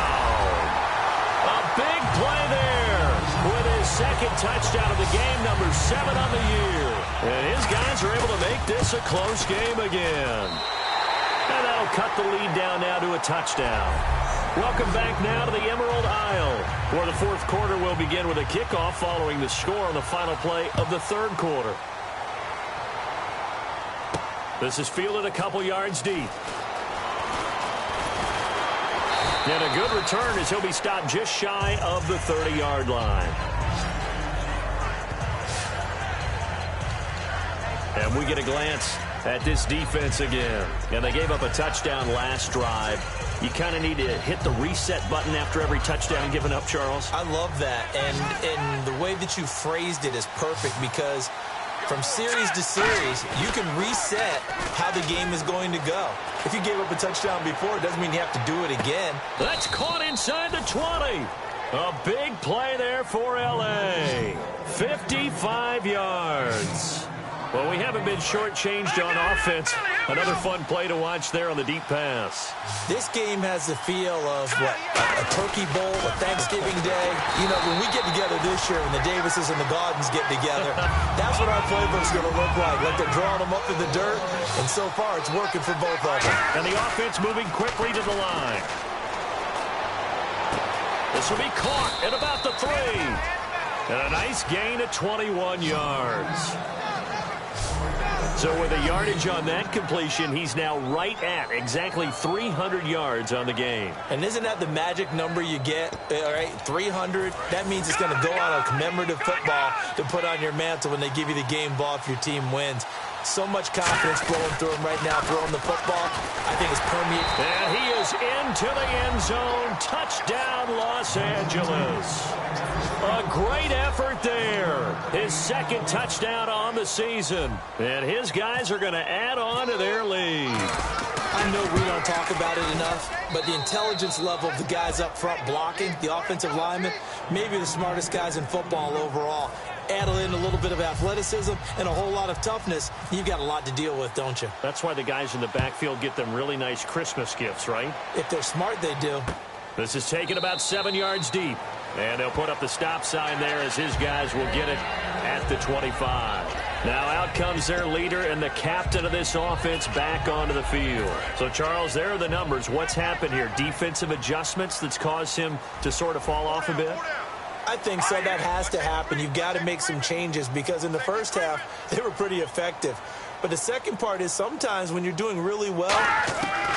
A big play there with his second touchdown of the game, number 7 on the year. And his guys are able to make this a close game again. And that'll cut the lead down now to a touchdown. Welcome back now to the Emerald Isle, where the 4th quarter will begin with a kickoff following the score on the final play of the 3rd quarter. This is fielded a couple yards deep. And a good return as he'll be stopped just shy of the 30-yard line. And we get a glance at this defense again. And they gave up a touchdown last drive. You kind of need to hit the reset button after every touchdown given up, Charles. I love that. And the way that you phrased it is perfect because from series to series, you can reset how the game is going to go. If you gave up a touchdown before, it doesn't mean you have to do it again. That's caught inside the 20. A big play there for L.A. 55 yards. Well, we haven't been shortchanged on offense. Another fun play to watch there on the deep pass. This game has the feel of, what, a turkey bowl, a Thanksgiving day. You know, when we get together this year, when the Davises and the Gaudens get together, that's what our playbook's going to look like. Like they're drawing them up in the dirt, and so far it's working for both of them. And the offense moving quickly to the line. This will be caught at about the 3. And a nice gain of 21 yards. So with a yardage on that completion, he's now right at exactly 300 yards on the game. And isn't that the magic number you get? All right, 300. That means it's going to go on a commemorative football to put on your mantle when they give you the game ball if your team wins. So much confidence flowing through him right now, throwing the football. I think it's permeating. And he is into the end zone. Touchdown, Los Angeles. A great effort there. His second touchdown on the season. And his guys are going to add on to their lead. I know we don't talk about it enough, but the intelligence level of the guys up front blocking, the offensive linemen, maybe the smartest guys in football overall. Add in a little bit of athleticism and a whole lot of toughness, you've got a lot to deal with, don't you? That's why the guys in the backfield get them really nice Christmas gifts, right? If they're smart, they do. This is taken about 7 yards deep. And they'll put up the stop sign there as his guys will get it at the 25. Now out comes their leader and the captain of this offense back onto the field. So, Charles, there are the numbers. What's happened here? Defensive adjustments that's caused him to sort of fall off a bit? I think so. That has to happen. You've got to make some changes because in the first half, they were pretty effective. But the second part is sometimes when you're doing really well,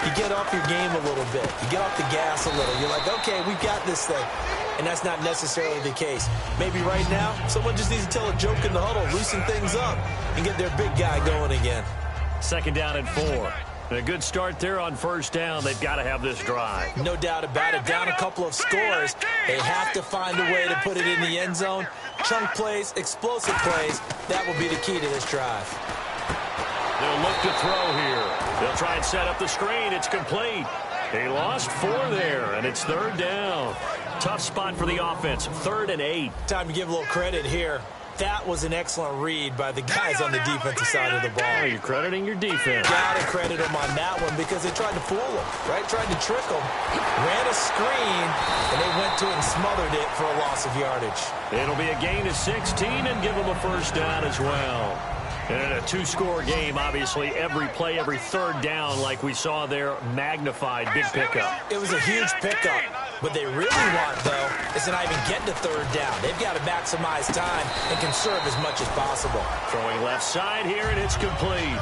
you get off your game a little bit. You get off the gas a little. You're like, okay, we've got this thing. And that's not necessarily the case. Maybe right now, someone just needs to tell a joke in the huddle, loosen things up, and get their big guy going again. 2nd down and 4. And a good start there on 1st down. They've got to have this drive. No doubt about it. Down a couple of scores. They have to find a way to put it in the end zone. Chunk plays, explosive plays. That will be the key to this drive. They'll look to throw here. They'll try and set up the screen. It's complete. He lost 4 there, and it's 3rd down. Tough spot for the offense. 3rd and 8. Time to give a little credit here. That was an excellent read by the guys on the defensive side of the ball. Oh, you're crediting your defense. Got to credit them on that one because they tried to fool them, right? Tried to trick them. Ran a screen, and they went to it and smothered it for a loss of yardage. It'll be a gain of 16 and give them a 1st down as well. And in a 2-score game, obviously, every play, every 3rd down, like we saw there, magnified, big pickup. It was a huge pickup. What they really want, though, is to not even get to 3rd down. They've got to maximize time and conserve as much as possible. Throwing left side here, and it's complete.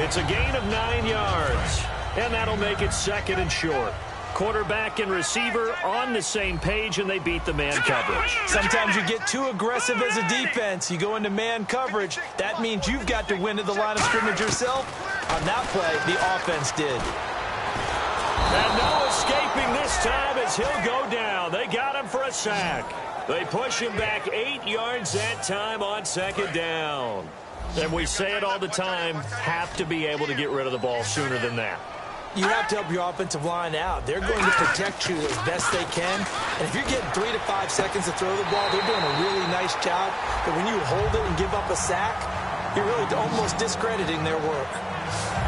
It's a gain of 9 yards, and that'll make it 2nd and short. Quarterback and receiver on the same page, and they beat the man coverage. Sometimes you get too aggressive as a defense. You go into man coverage. That means you've got to win at the line of scrimmage yourself. On that play, the offense did. And no escaping this time as he'll go down. They got him for a sack. They push him back 8 yards that time on 2nd down. And we say it all the time, have to be able to get rid of the ball sooner than that. You have to help your offensive line out. They're going to protect you as best they can. And if you're getting 3 to 5 seconds to throw the ball, they're doing a really nice job. But when you hold it and give up a sack, you're really almost discrediting their work.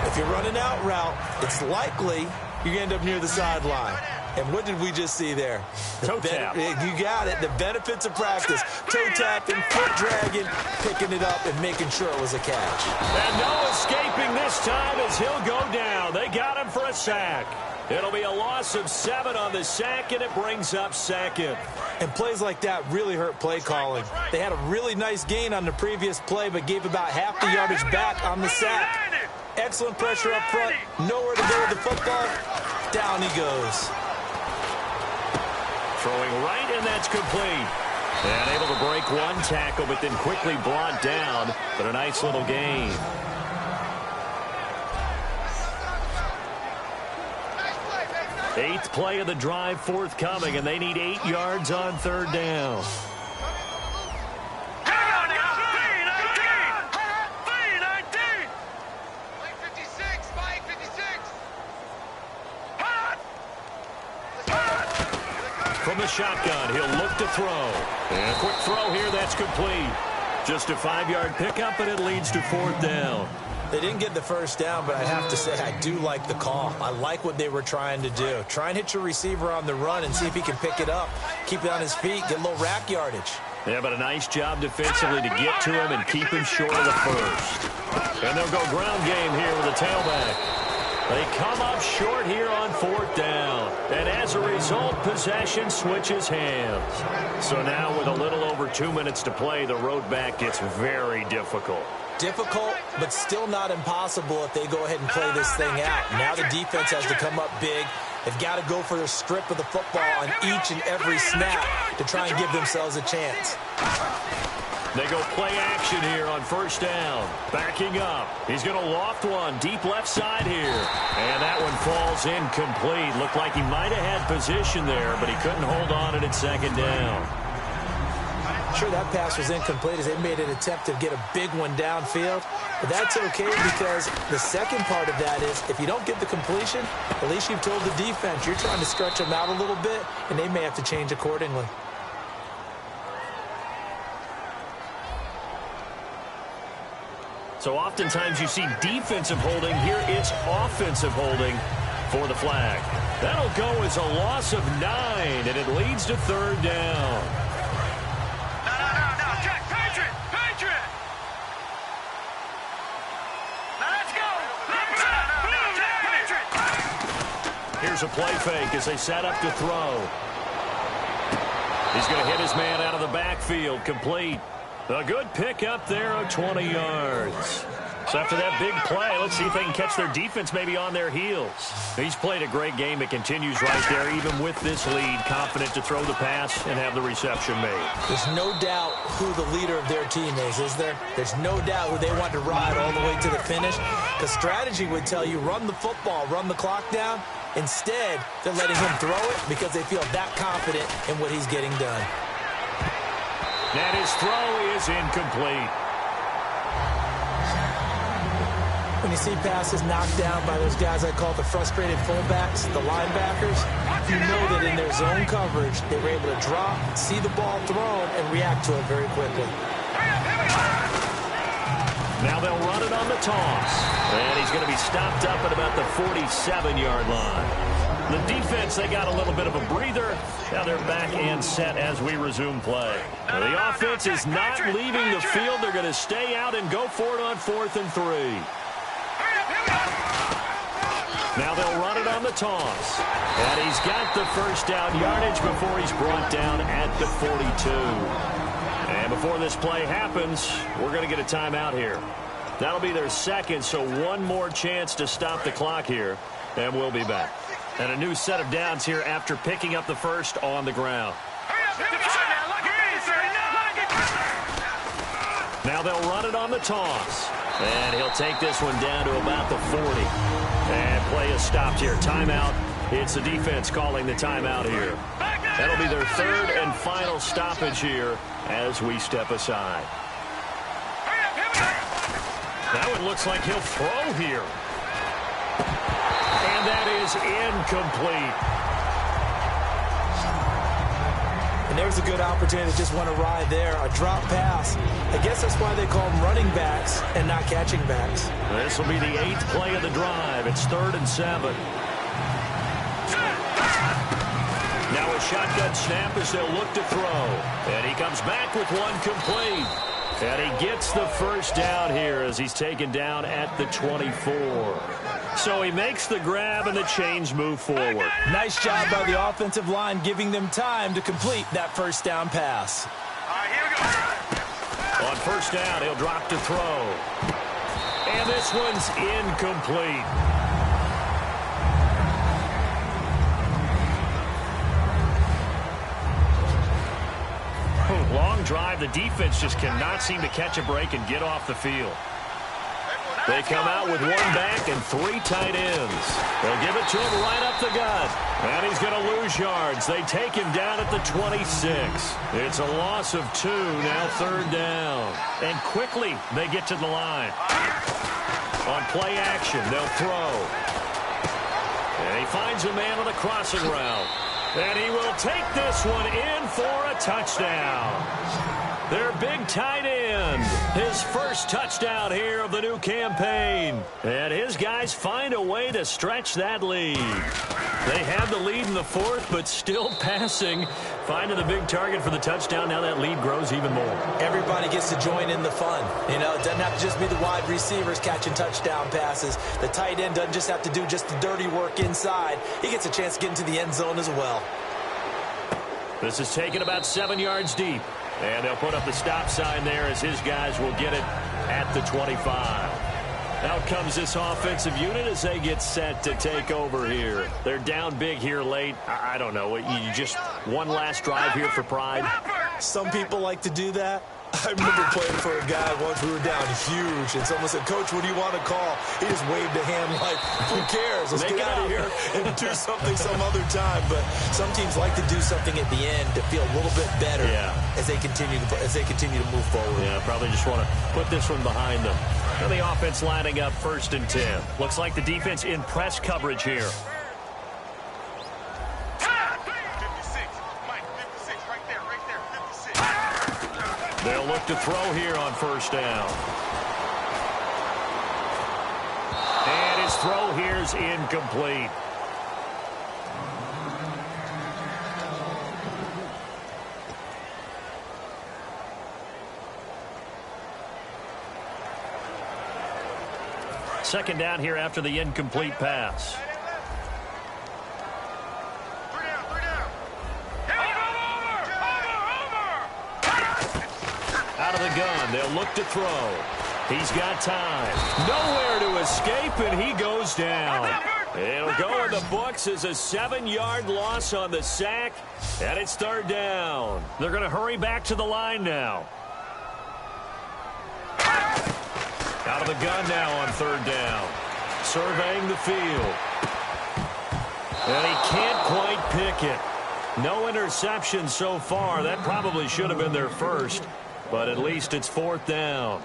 If you're running out route, it's likely you end up near the sideline. And what did we just see there? Toe tap. You got it. The benefits of practice. Toe tapping, foot dragging, picking it up, and making sure it was a catch. And no escaping this time as he'll go down. They got him for a sack. It'll be a loss of 7 on the sack, and it brings up 2nd. And plays like that really hurt play calling. They had a really nice gain on the previous play, but gave about half the yardage back on the sack. Excellent pressure up front. Nowhere to go with the football. Down he goes. Throwing right, and that's complete. And able to break 1 tackle, but then quickly brought down. But a nice little gain. Eighth play of the drive forthcoming, and they need 8 yards on 3rd down. From the shotgun, he'll look to throw. And a quick throw here, that's complete. Just a 5-yard pickup, and it leads to 4th down. They didn't get the 1st down, but I have to say I do like the call. I like what they were trying to do. Try and hit your receiver on the run and see if he can pick it up. Keep it on his feet, get a little rack yardage. Yeah, but a nice job defensively to get to him and keep him short of the 1st. And they'll go ground game here with a tailback. They come up short here on 4th down. And as a result, possession switches hands. So now with a little over 2 minutes to play, the road back gets very difficult. Difficult, but still not impossible if they go ahead and play this thing out. Now the defense has to come up big. They've got to go for the strip of the football on each and every snap to try and give themselves a chance. They go play action here on 1st down. Backing up. He's going to loft one deep left side here. And that one falls incomplete. Looked like he might have had position there, but he couldn't hold on it at 2nd down. Sure, that pass was incomplete as they made an attempt to get a big one downfield. But that's okay because the second part of that is if you don't get the completion, at least you've told the defense you're trying to stretch them out a little bit, and they may have to change accordingly. So oftentimes you see defensive holding. Here it's offensive holding. for the flag. That'll go as a loss of 9, and it leads to 3rd down. No, Jack, Patriot! Now let's go! Patriot! Here's a play fake as they set up to throw. He's going to hit his man out of the backfield, complete. A good pickup there of 20 yards. So after that big play, let's see if they can catch their defense maybe on their heels. He's played a great game. It continues right there, even with this lead, confident to throw the pass and have the reception made. There's no doubt who the leader of their team is there? There's no doubt who they want to ride all the way to the finish. The strategy would tell you run the football, run the clock down. Instead, they're letting him throw it because they feel that confident in what he's getting done. And his throw is incomplete. When you see passes knocked down by those guys I call the frustrated fullbacks, the linebackers, you know that in their zone coverage, they were able to drop, see the ball thrown, and react to it very quickly. Now they'll run it on the toss. And he's going to be stopped up at about the 47-yard line. The defense, they got a little bit of a breather. Now they're back and set as we resume play. Now the offense is not leaving the field. They're going to stay out and go for it on 4th and 3. Now they'll run it on the toss. And he's got the first down yardage before he's brought down at the 42. And before this play happens, we're going to get a timeout here. That'll be their second, so one more chance to stop the clock here, and we'll be back. And a new set of downs here after picking up the first on the ground. Now they'll run it on the toss. And he'll take this one down to about the 40. And play is stopped here. Timeout. It's the defense calling the timeout here. That'll be their 3rd and final stoppage here as we step aside. That one looks like he'll throw here. And that is incomplete. And there's a good opportunity to just want to ride there. A drop pass. I guess that's why they call them running backs and not catching backs. This will be the 8th play of the drive. It's 3rd and 7. Now a shotgun snap as they'll look to throw. And he comes back with one complete. And he gets the first down here as he's taken down at the 24. So he makes the grab and the chains move forward. Nice job by the offensive line giving them time to complete that first down pass. All right, here we go. On first down, he'll drop to throw. And this one's incomplete. Long drive. The defense just cannot seem to catch a break and get off the field. They come out with one back and 3 tight ends. They'll give it to him right up the gut. And he's going to lose yards. They take him down at the 26. It's a loss of 2, now 3rd down. And quickly they get to the line. On play action, they'll throw. And he finds a man on the crossing route. And he will take this one in for a touchdown. Their big tight end, his first touchdown here of the new campaign. And his guys find a way to stretch that lead. They have the lead in the 4th, but still passing. Finding the big target for the touchdown. Now that lead grows even more. Everybody gets to join in the fun. You know, it doesn't have to just be the wide receivers catching touchdown passes. The tight end doesn't just have to do just the dirty work inside. He gets a chance to get into the end zone as well. This is taken about 7 yards deep. And they'll put up the stop sign there as his guys will get it at the 25. Out comes this offensive unit as they get set to take over here. They're down big here late. I don't know. You just one last drive here for pride. Some people like to do that. I remember playing for a guy once. We were down huge, and someone said, "Coach, what do you want to call?" He just waved a hand like, "Who cares? Let's get out of here and do something some other time." But some teams like to do something at the end to feel a little bit better as they continue to move forward. Yeah, probably just want to put this one behind them. And the offense lining up 1st and 10. Looks like the defense in press coverage here. They'll look to throw here on first down. And his throw here's incomplete. Second down here after the incomplete pass. Out of the gun, they'll look to throw. He's got time. Nowhere to escape, and he goes down. It'll go in the books as a 7-yard loss on the sack, and it's third down. They're going to hurry back to the line now. Out of the gun now on third down. Surveying the field. And he can't quite pick it. No interception so far. That probably should have been their first, but at least it's fourth down.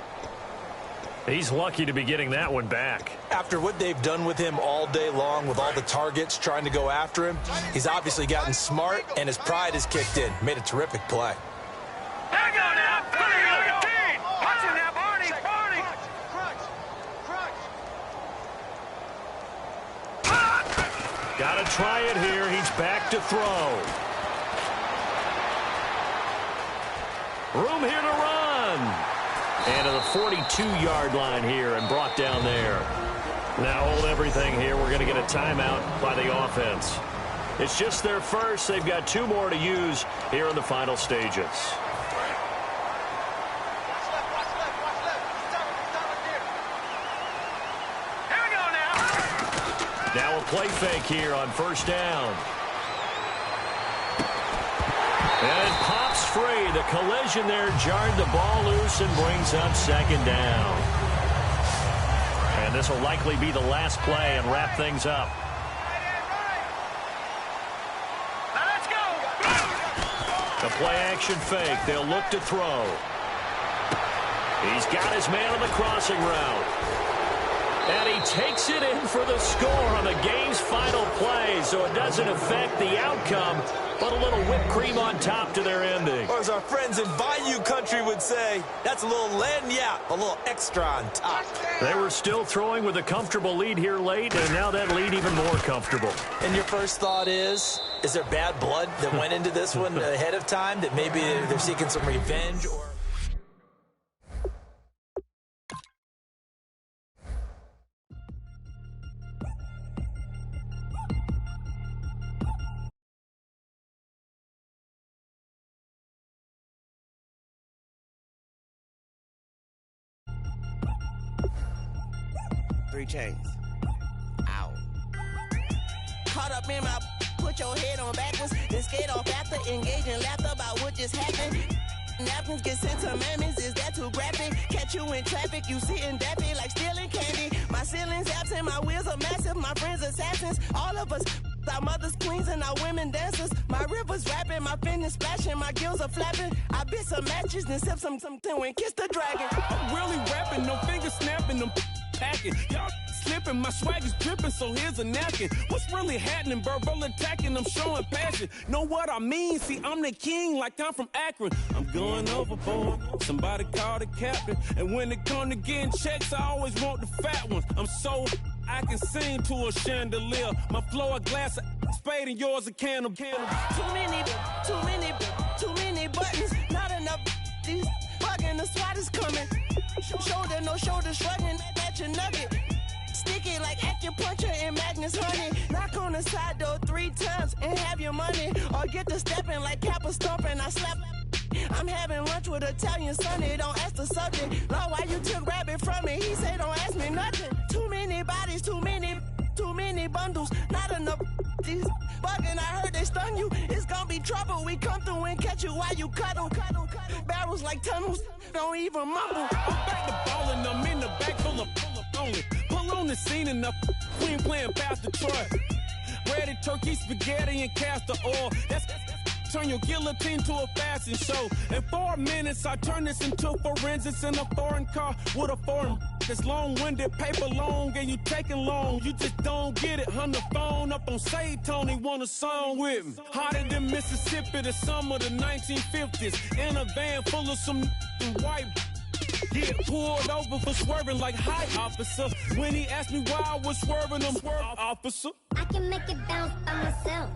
He's lucky to be getting that one back. After what they've done with him all day long with all the targets trying to go after him, he's obviously gotten smart, and his pride has kicked in. Made a terrific play. There you go now. Watch him now, Barney. Got to try it here. He's back to throw. Room here to run. And to the 42-yard line here and brought down there. Now hold everything here. We're going to get a timeout by the offense. It's just their first. They've got 2 more to use here in the final stages. Here we go now. Now a play fake here on first down. And it pops free. The collision there jarred the ball loose and brings up second down. And this will likely be the last play and wrap things up. Now let's go. The play action fake. They'll look to throw. He's got his man on the crossing route. And he takes it in for the score on the game's final play, so it doesn't affect the outcome, but a little whipped cream on top to their ending. Or as our friends in Bayou Country would say, that's a little lagniappe, a little extra on top. They were still throwing with a comfortable lead here late, and now that lead even more comfortable. And your first thought is there bad blood that went into this one ahead of time, that maybe they're seeking some revenge? Or 3 chains. Ow. Caught up in my, put your head on backwards, then skate off after engaging laughter about what just happened. Napkins get sent to mammies, is that too graphic? Catch you in traffic, you sitting dappy like stealing candy. My ceiling's absent, my wheels are massive, my friends assassins. All of us, our mothers queens and our women dancers. My rivers rapping, my finish splashing, my gills are flapping. I bit some matches, then sip something and kiss the dragon. I'm really rapping, no finger snapping, them packing. Y'all slipping, my swag is dripping, so here's a napkin. What's really happening? Verbal attacking, I'm showing passion. Know what I mean? See, I'm the king like I'm from Akron. I'm going overboard, somebody call the captain. And when it come to getting checks, I always want the fat ones. I'm so I can sing to a chandelier. My flow a glass of spade and yours a can of Too many buttons, not enough. These bugging, the SWAT is coming. Shoulder, no shoulder, shrugging at your nugget. Sticky like acupuncture and Magnus honey. Knock on the side door 3 times and have your money. Or get to stepping like Kappa stomping. I slap. I'm having lunch with Italian Sonny. Don't ask the subject. Lord, why you took rabbit from me? He said don't ask me nothing. Too many bodies, too many bundles. Not enough. These bugging, I heard they stung you. It's gonna be trouble. We come through and catch you while you cuddle. Barrels like tunnels. Don't even mumble. I'm back to ballin', I'm in the back full of only. Pull on the scene enough. We ain't playing Pastor Troy. Ready turkey, spaghetti, and castor oil. That's turn your guillotine to a fashion show. In 4 minutes, I turn this into forensics in a foreign car with a foreign. It's long-winded, paper long, and you taking long. You just don't get it. Hung the phone up on Say Tony, want a song with me. Hotter than Mississippi, the summer of the 1950s. In a van full of some white. Get pulled over for swerving like hi, officer. When he asked me why I was swerving, I'm swerve, officer. I can make it bounce by myself.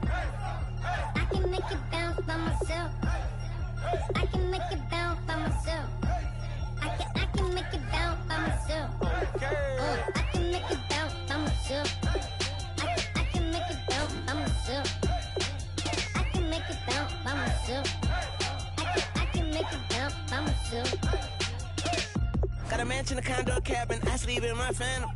I can make it bounce by myself. I can make it bounce by myself. I can make it bounce by myself. I can make myself. Got a mansion, a condo, a cabin, I sleep in my phantom.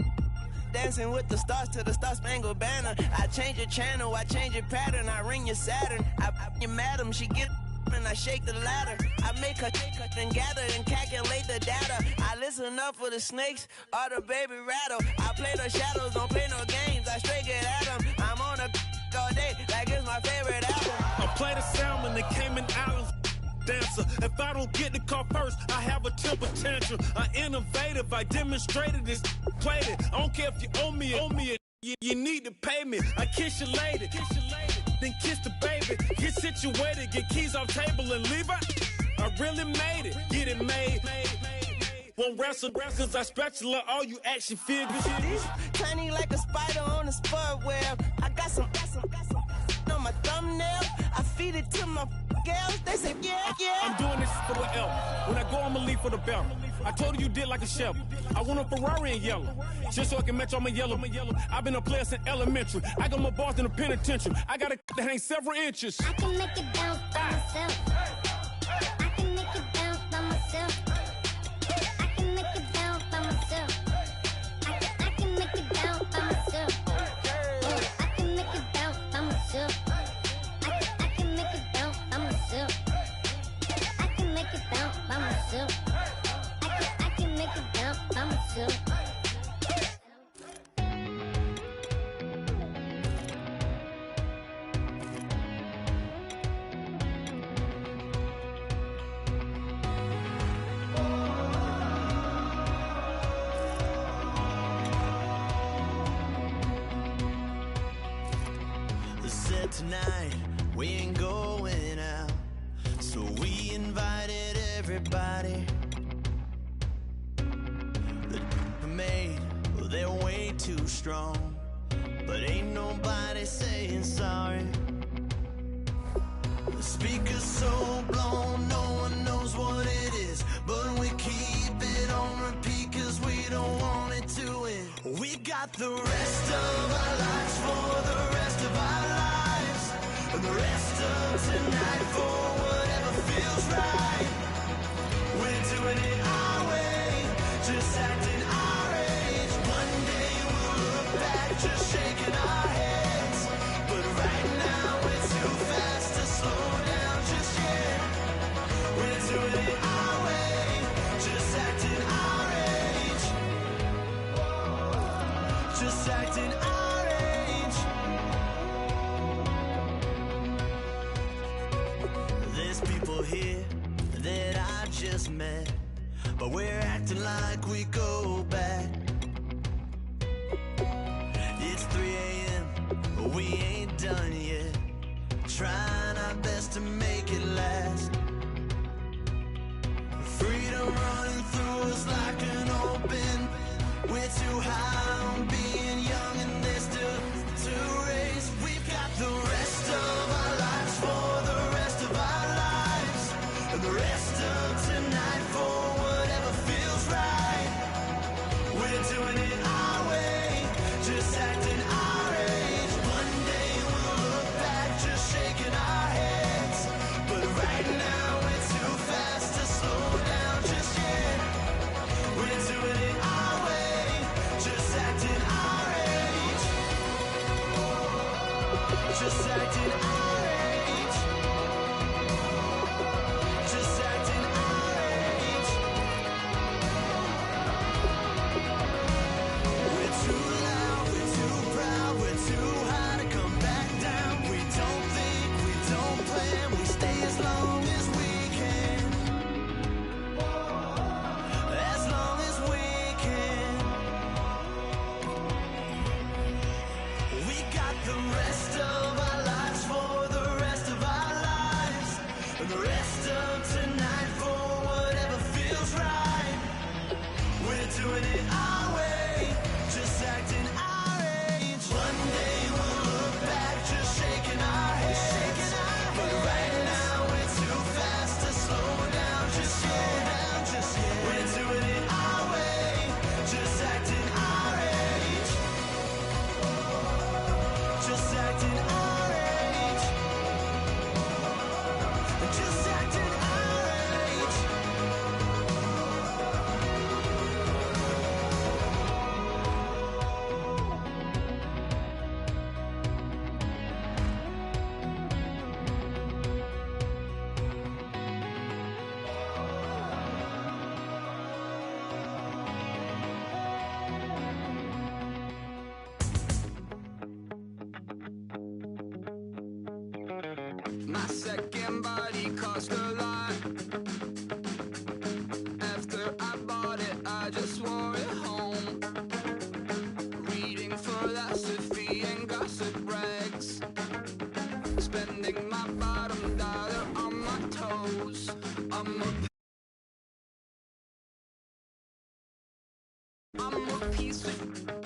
Dancing with the stars to the Star-Spangled Banner. I change your channel, I change your pattern, I ring your Saturn. I your madam, she get and I shake the ladder. I make her and gather and calculate the data. I listen up for the snakes or the baby rattle. I play the shadows, don't play no games, I straight get at them. I'm on a all day like it's my favorite album. I play the salmon, the Cayman Islands dancer. If I don't get the car first, I have a temper tantrum. I innovative, I demonstrated this, played it. I don't care if you owe me it. You need to pay me. I kiss your lady, then kiss the baby. Get situated, get keys off table and leave out. I really made it, get it made. Won't wrestle, cause I spatula all you action figures. Tiny like a spider on a spud web. I got some on my thumbnail. I feed it to my girls. They say, yeah. I'm doing this for the L. When I go, I'ma leave for the belt. I told you did like a chef. I want a Ferrari in yellow, just so I can match all my yellow. I've been a player since elementary. I got my bars in the penitentiary. I got a to hang several inches. I can make it bounce by myself. I can make it bounce by myself. I can make it bounce by myself. I can make it bounce by myself. I can make it bounce by myself. I can make it bounce by myself. I can make it bounce by myself. I can make it bounce by myself. Tonight we ain't going out, so we invited everybody. The made, well, they're way too strong, but ain't nobody saying sorry. The speaker's so blown, no one knows what it is, but we keep it on repeat cause we don't want it to end. We got the rest of our lives for the rest of our lives. And the rest of tonight for whatever feels right. We're doing it our way, just acting our age. One day we'll look back, just shaking our heads. But right now we're too fast to slow down just yet. We're doing it our way, just acting our age. Just acting our age. There's people here that I just met, but we're acting like we go back. It's 3 a.m., but we ain't done yet, trying our best to make it last. Freedom running through us like an open. We're too high on being young and there's still to race. We've got the rest of our lives for the rest of our lives, and the rest of tonight for whatever feels right. We're doing it our way, just acting our age. One day we'll look back, just shaking our heads. But right now we're too fast to slow down just yet. We're doing it our way, just acting our age. Just acting our age. Just acting our age. I'm a piece of